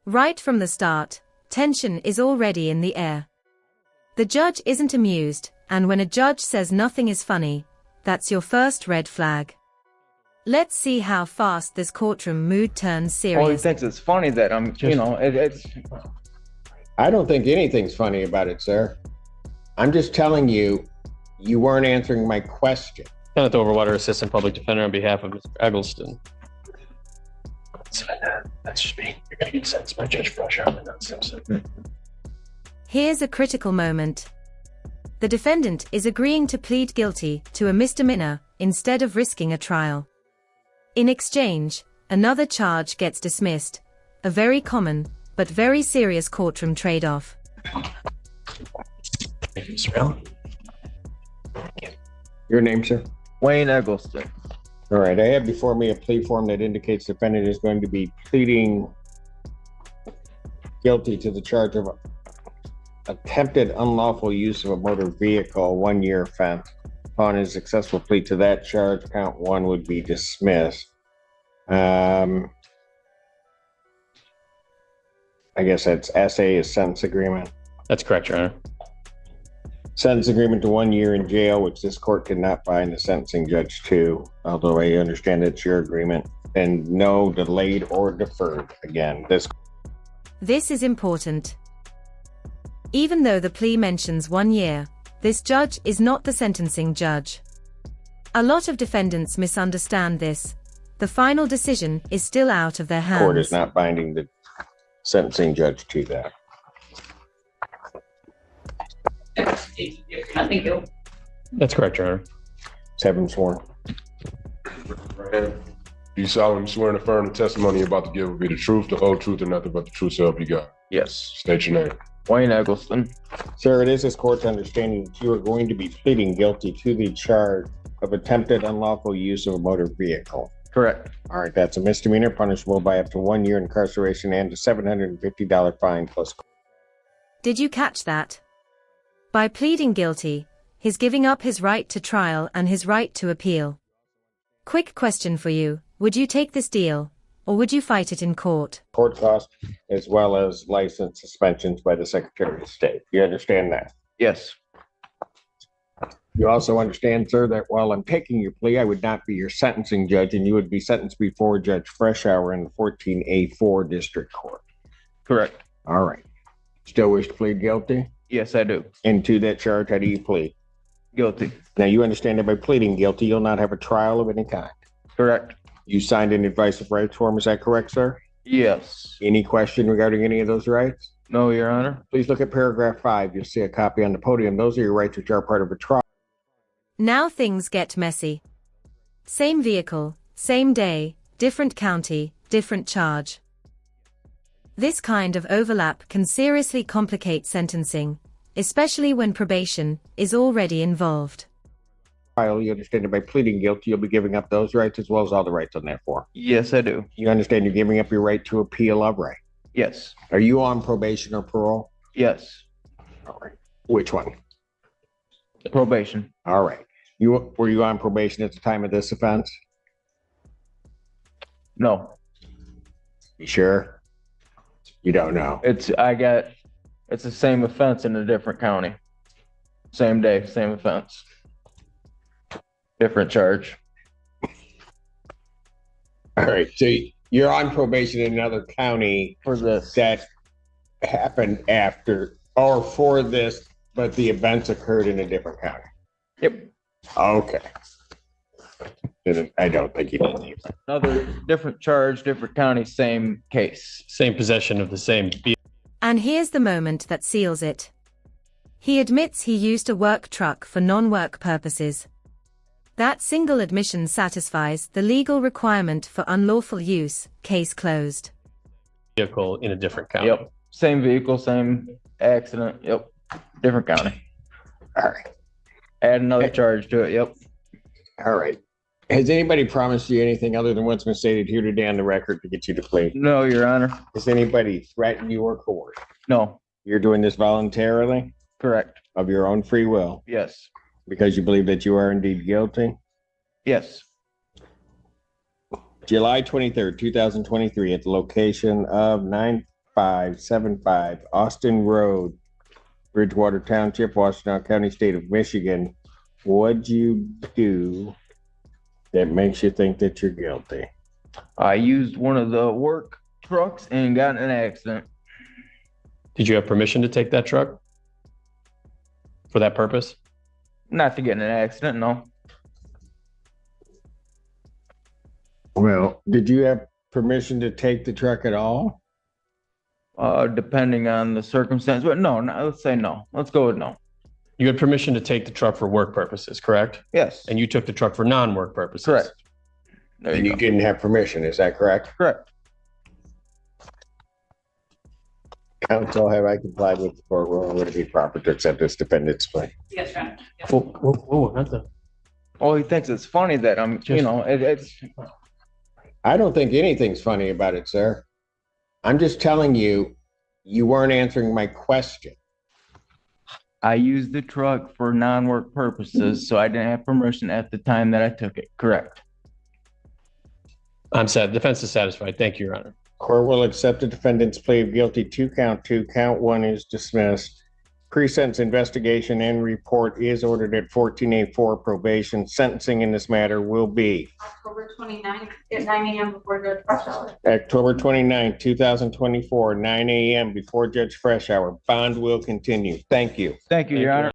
Right from the start, tension is already in the air. The judge isn't amused, and when a judge says nothing is funny, that's your first red flag. Let's see how fast this courtroom mood turns serious. Oh, he thinks it's funny that I'm, it's... I don't think anything's funny about it, sir. I'm just telling you, you weren't answering my question. Kenneth Overwater, Assistant Public Defender on behalf of Mr. Eggleston. That's just me. You're going to get sentenced by Judge Freshour and not Simpson. Here's a critical moment. The defendant is agreeing to plead guilty to a misdemeanor instead of risking a trial. In exchange, another charge gets dismissed, a very common, but very serious courtroom trade-off. Thank you, Mr. Allen. Your name, sir? Wayne Eggleston. All right, I have before me a plea form that indicates the defendant is going to be pleading guilty to the charge of attempted unlawful use of a motor vehicle, 1-year offense. Upon his successful plea to that charge, count 1 would be dismissed. I guess that's SA is sentence agreement. That's correct, Your Honor. Sentence agreement to 1 year in jail, which this court cannot bind the sentencing judge to, although I understand it's your agreement, and no delayed or deferred. Again, This is important. Even though the plea mentions 1 year, this judge is not the sentencing judge. A lot of defendants misunderstand this. The final decision is still out of their hands. court is not binding the sentencing judge to that. That's correct, Your Honor. Let's have him sworn. Do you solemnly swear and affirm the testimony you're about to give will be the truth, the whole truth, and nothing but the truth, so help you God? Yes. State your name. Wayne Eggleston. Sir, it is this court's understanding that you are going to be pleading guilty to the charge of attempted unlawful use of a motor vehicle. Correct. All right, that's a misdemeanor punishable by up to 1 year incarceration and a $750 fine plus. Did you catch that? By pleading guilty, he's giving up his right to trial and his right to appeal. Quick question for you, would you take this deal, or would you fight it in court? Court costs as well as license suspensions by the Secretary of State. You understand that? Yes. You also understand, sir, that while I'm taking your plea, I would not be your sentencing judge, and you would be sentenced before Judge Freshour in the 14A4 District Court. Correct. All right. Still wish to plead guilty? Yes, I do. And to that charge, how do you plead? Guilty. Now, you understand that by pleading guilty, you'll not have a trial of any kind. Correct. You signed an advice of rights form, is that correct, sir? Yes. Any question regarding any of those rights? No, Your Honor. Please look at paragraph 5. You'll see a copy on the podium. Those are your rights which are part of a trial. Now things get messy. Same vehicle, same day, different county, different charge. This kind of overlap can seriously complicate sentencing, especially when probation is already involved. You understand that by pleading guilty, you'll be giving up those rights as well as all the rights on that form. Yes, I do. You understand you're giving up your right to appeal of right. Yes. Are you on probation or parole? Yes. All right. Which one? Probation. All right. Were you on probation at the time of this offense? No. You sure? You don't know. It's the same offense in a different county. Same day, same offense. Different charge. All right. So you're on probation in another county For this. that happened after or for this, but the events occurred in a different county. Yep. Okay. I don't think you did. Another different charge, different county, same case. Same possession of the same vehicle. And here's the moment that seals it. He admits he used a work truck for non-work purposes. That single admission satisfies the legal requirement for unlawful use, case closed. Vehicle in a different county. Yep. Same vehicle, same accident. Yep. Different county. All right. Add another charge to it. Yep. All right. Has anybody promised you anything other than what's been stated here today on the record to get you to plea? No, Your Honor. Has anybody threatened you or coerced? No. You're doing this voluntarily Correct. of your own free will Yes. because you believe that you are indeed guilty? Yes. July 23rd, 2023, at the location of 1575 Austin Road, Bridgewater Township, Washington County, State of Michigan. What'd you do that makes you think that you're guilty? I used one of the work trucks and got in an accident. Did you have permission to take that truck for that purpose? Not to get in an accident, no. Well, did you have permission to take the truck at all? Depending on the circumstance, but no, let's say no. Let's go with no. You had permission to take the truck for work purposes, correct? Yes. And you took the truck for non-work purposes. Correct. There And you you go. didn't have permission, is that correct? Correct. Counsel, have I complied with the court rule? Would it be proper to accept this defendant's plea? Yes, Your Honor. Yes. Whoa, not the. Oh, he thinks it's funny that I'm, it's. I don't think anything's funny about it, sir. I'm just telling you, you weren't answering my question. I used the truck for non-work purposes, so I didn't have permission at the time that I took it. Correct. I'm sad. Defense is satisfied. Thank you, Your Honor. Court will accept the defendant's plea of guilty to count 2. Count 1 is dismissed. Pre-sentence investigation and report is ordered at 14A4 probation. Sentencing in this matter will be October 29th at 9 a.m. before Judge Fresh Hour. October 29, 2024, 9 a.m. before Judge Fresh Hour. Bond will continue. Thank you. Thank you, Your Honor.